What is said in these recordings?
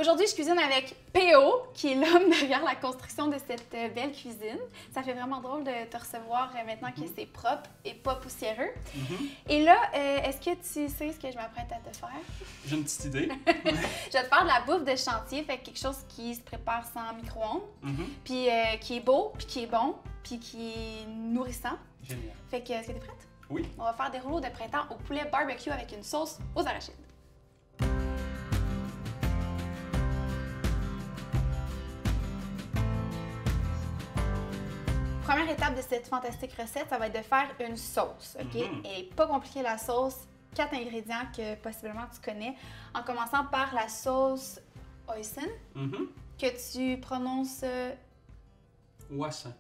Aujourd'hui, je cuisine avec P.O., qui est l'homme derrière la construction de cette belle cuisine. Ça fait vraiment drôle de te recevoir maintenant que c'est propre et pas poussiéreux. Et là, est-ce que tu sais ce que je m'apprête à te faire? J'ai une petite idée. Je vais te faire de la bouffe de chantier, fait quelque chose qui se prépare sans micro-ondes, puis qui est beau, puis qui est bon, puis qui est nourrissant. Génial. Fait que, est-ce que t'es prête? Oui. On va faire des rouleaux de printemps au poulet barbecue avec une sauce aux arachides. Première étape de cette fantastique recette, ça va être de faire une sauce, OK? Et pas compliqué la sauce, 4 ingrédients que possiblement tu connais, en commençant par la sauce hoisin, que tu prononces Wassin.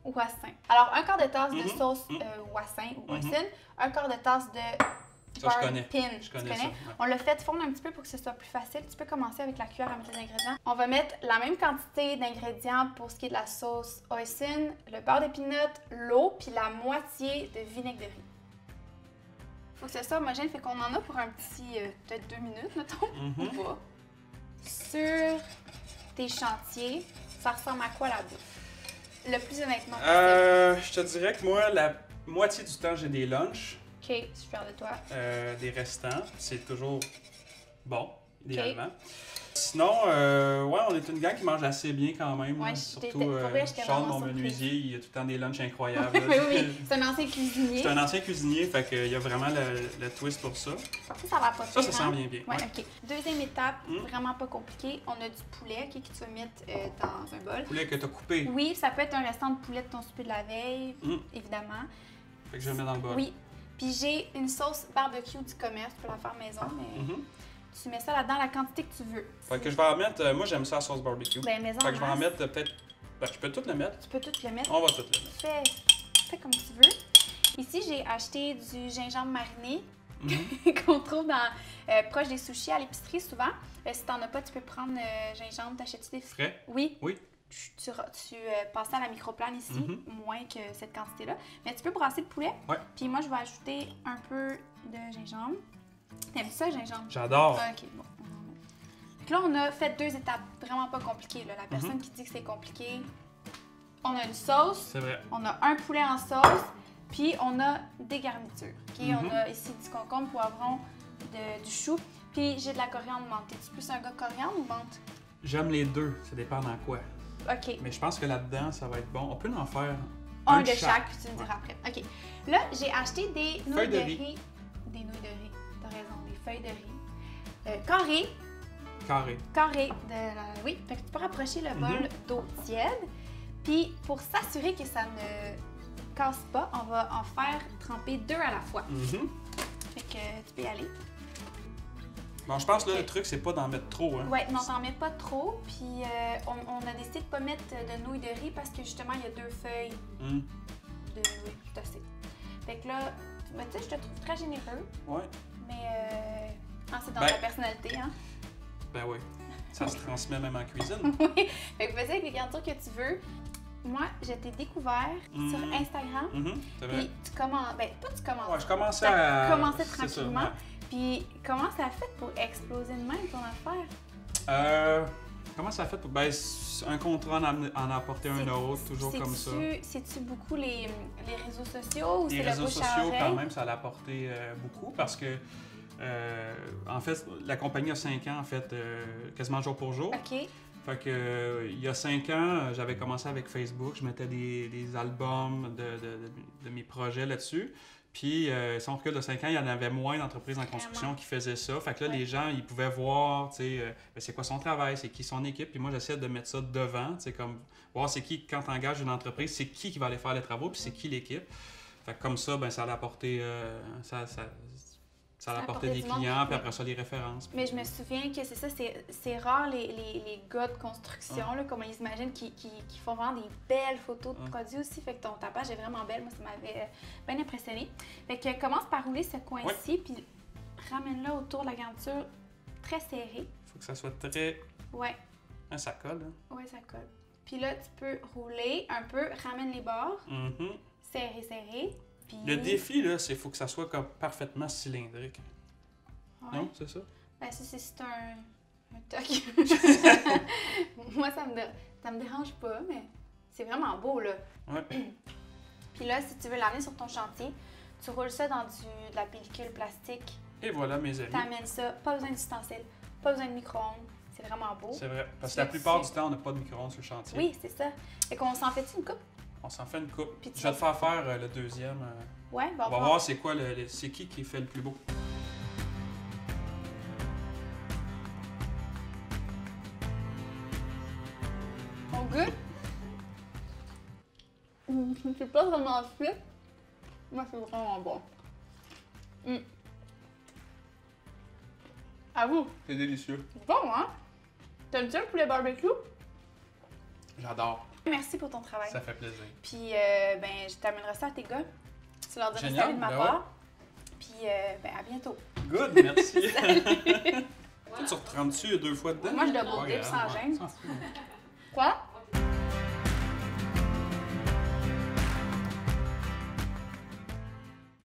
Wassin. Alors, un quart de tasse de sauce Wassin ou hoisin, un quart de tasse de Ça, je connais. pin. Je connais ça. Ouais. On l'a fait fondre un petit peu pour que ce soit plus facile. Tu peux commencer avec la cuillère à mettre les ingrédients. On va mettre la même quantité d'ingrédients pour ce qui est de la sauce hoisin, le beurre de pinot, l'eau, puis la moitié de vinaigre de riz. Faut que ce soit homogène, fait qu'on en a pour un petit, peut-être 2 minutes, mettons, ou pas. Sur tes chantiers, ça ressemble à quoi la bouffe? Le plus honnêtement possible. Je te dirais que moi, la moitié du temps, j'ai des lunchs. OK, je suis fière de toi. Des restants. C'est toujours bon, idéalement. Sinon, ouais, on est une gang qui mange assez bien quand même. Ouais, surtout, Charles, mon menuisier, il a tout le temps des lunchs incroyables. oui, c'est un ancien cuisinier. C'est un ancien cuisinier, fait qu'il y a vraiment le twist pour ça. Ça va pas Ça sent bien. Ouais, OK. Deuxième étape, vraiment pas compliqué. On a du poulet que tu vas mettre dans un bol. Poulet que tu as coupé. Oui, ça peut être un restant de poulet de ton souper de la veille, évidemment. Fait que je le mets dans le bol. Oui. Puis j'ai une sauce barbecue du commerce, tu peux la faire maison, mais tu mets ça là-dedans la quantité que tu veux. Fait que je vais en mettre, moi j'aime ça la sauce barbecue. Ben, maison. Fait que je vais en mettre peut-être, je peux tout le mettre. Tu peux tout le mettre. On va tout le mettre. Fais comme tu veux. Ici, j'ai acheté du gingembre mariné qu'on trouve proche des sushis à l'épicerie souvent. Si t'en as pas, tu peux prendre gingembre. T'achètes-tu des frais? Oui. Oui. Tu passes à la microplane ici, moins que cette quantité-là. Mais tu peux brasser le poulet. Ouais. Puis moi, je vais ajouter un peu de gingembre. T'aimes ça, gingembre? J'adore. OK, bon. Donc là, on a fait 2 étapes vraiment pas compliquées. Là. La personne qui dit que c'est compliqué, on a une sauce. C'est vrai. On a un poulet en sauce. Puis on a des garnitures. Okay? On a ici du concombre, poivron, du chou. Puis j'ai de la coriandre menthe. Es-tu plus un gars coriandre ou menthe? J'aime les deux. Ça dépend dans quoi. OK. Mais je pense que là-dedans, ça va être bon. On peut en faire un de chaque, puis tu me diras après. OK. Là, j'ai acheté des nouilles de riz. Des nouilles de riz. T'as raison, des feuilles de riz. Carré. Oui, fait que tu peux rapprocher le bol d'eau tiède. Puis, pour s'assurer que ça ne casse pas, on va en faire tremper 2 à la fois. Fait que tu peux y aller. Bon, je pense que là, le truc, c'est pas d'en mettre trop. Hein. Ouais, non, t'en mets pas trop. Puis on a décidé de pas mettre de nouilles de riz parce que justement, il y a 2 feuilles de nouilles tossées. Fait que là, tu sais, je te trouve très généreux. Ouais. Mais c'est dans ta personnalité, hein? Ben oui. Ça se transmet même en cuisine. Oui. Fait que vas-y avec les garnitures que tu veux. Moi, je t'ai découvert sur Instagram. C'est vrai. Puis tu commences. Ben, pas tu commences. Ouais, je commençais à. Commencer tranquillement. Ça, ouais. Puis comment ça a fait pour exploser de même ton affaire? Comment ça a fait pour. Ben, un contrat en a apporté un autre, toujours comme ça. C'est-tu beaucoup les réseaux sociaux ou c'est le bouche à oreille? Les réseaux sociaux, quand même, ça l'a apporté beaucoup parce que. En fait, la compagnie a 5 ans, en fait, quasiment jour pour jour. OK. Fait que, il y a 5 ans, j'avais commencé avec Facebook. Je mettais des albums de mes projets là-dessus. Puis, si on recule de 5 ans, il y en avait moins d'entreprises en construction qui faisaient ça. Fait que là, les gens, ils pouvaient voir, tu sais, c'est quoi son travail, c'est qui son équipe. Puis moi, j'essaie de mettre ça devant, tu sais, comme voir c'est qui, quand tu engages une entreprise, c'est qui va aller faire les travaux, puis c'est qui l'équipe. Fait que comme ça, ben ça a apporté, ça a apporté des clients, puis après ça, les références. Mais je me souviens que c'est ça, c'est rare les gars de construction, là, comme ils imaginent, qui font vraiment des belles photos de produits aussi. Fait que ta page est vraiment belle. Moi, ça m'avait bien impressionné. Fait que commence par rouler ce coin-ci, puis ramène-le autour de la garniture très serrée. Faut que ça soit très... Ouais. Ah, ça colle, hein? Ouais, ça colle. Puis là, tu peux rouler un peu, ramène les bords, serré. Puis... Le défi, là, c'est qu'il faut que ça soit comme parfaitement cylindrique. Ouais. Non, c'est ça? Ben ça, c'est Un toc. Moi, ça me dérange pas, mais c'est vraiment beau, là. Ouais. Puis là, si tu veux l'amener sur ton chantier, tu roules ça dans de la pellicule plastique. Et voilà, mes amis. T'amènes ça, pas besoin d'ustensiles, pas besoin de micro-ondes. C'est vraiment beau. C'est vrai. Parce que la plupart du temps, on n'a pas de micro-ondes sur le chantier. Oui, c'est ça. Fait qu'on s'en fait une coupe? On s'en fait une coupe. Puis Je vais te faire faire le deuxième. Ouais, bon. On va voir c'est quoi c'est qui fait le plus beau. On goûte? C'est pas vraiment fait. Moi, c'est vraiment bon. À vous. C'est délicieux. C'est bon, hein? T'aimes ça le poulet barbecue? J'adore. Merci pour ton travail. Ça fait plaisir. Puis, ben, je t'amènerai ça à tes gars. Tu leur diras Génial, salut de ma ben part. Puis, ben, à bientôt. Good, merci. Toi, tu retrempes-tu 2 fois dedans? Moi, je double Pas dip grave, sans ouais, gêne. s'en fout. Quoi?